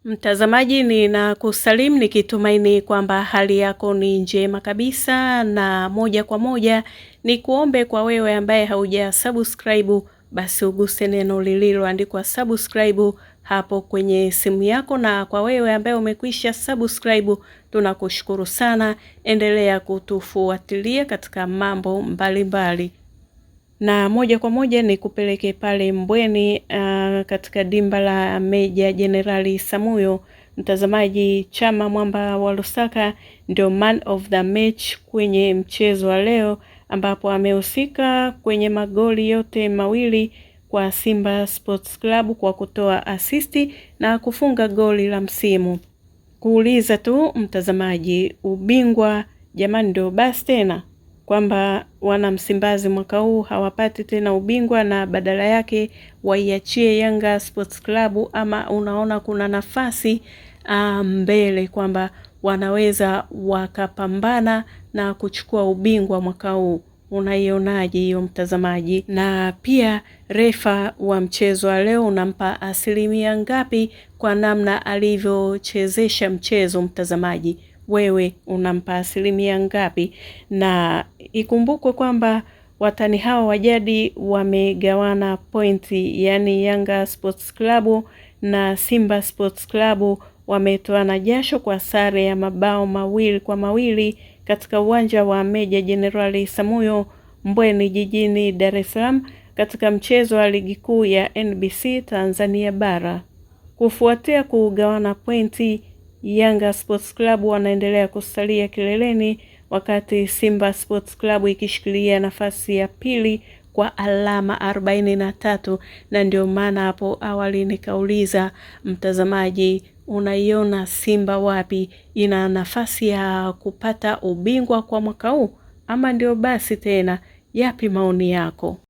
Mtazamaji, ninakusalimu nikitumaini kwamba hali yako ni njema kabisa, na moja kwa moja ni kuombe kwa wewe ambaye hauja subscribe, basi uguse neno lililoandikwa subscribe hapo kwenye simu yako, na kwa wewe ambaye umekwisha subscribe tunakushukuru sana. Endelea kutufuatilia katika mambo mbalimbali. Na moja kwa moja ni kupeleke pale Mbweni katika dimba la Meja Jenerali Samuyo. Mtazamaji, Chama Mwamba wa Lusaka ndio man of the match kwenye mchezo wa leo, ambapo amehusika kwenye magoli yote mawili kwa Simba Sports Club kwa kutoa asisti na kufunga goli la msimu. Kuuliza tu mtazamaji, ubingwa jamani ndio basi tena, kwamba wana Msimbazi mwaka huu hawapati tena ubingwa na badala yake waiachie Yanga Sports Club, ama unaona kuna nafasi mbele kwamba wanaweza wakapambana na kuchukua ubingwa mwaka huu? Unaionaje hiyo mtazamaji? Na pia refa wa mchezo wa leo unampa asilimia ngapi kwa namna alivyochezesha mchezo? Mtazamaji, wewe unampa asilimia ngapi? Na ikumbukwe kwamba watani hao wajadi wamegawana pointi, yani Yanga Sports Club na Simba Sports Club wametoana jasho kwa sare ya mabao 2-2 katika uwanja wa Meja Jenerali Samuyo Mbweni jijini Dar es Salaam katika mchezo wa ligi kuu ya NBC Tanzania Bara. Kufuatia kugawana pointi, Yanga Sports Club wanaendelea kusalia kileleni, wakati Simba Sports Club ikishikilia nafasi ya pili kwa alama 43. Na ndio maana hapo awali nikauliza mtazamaji, unaiona Simba wapi? Ina nafasi ya kupata ubingwa kwa mwaka huu ama ndio basi tena? Yapi maoni yako?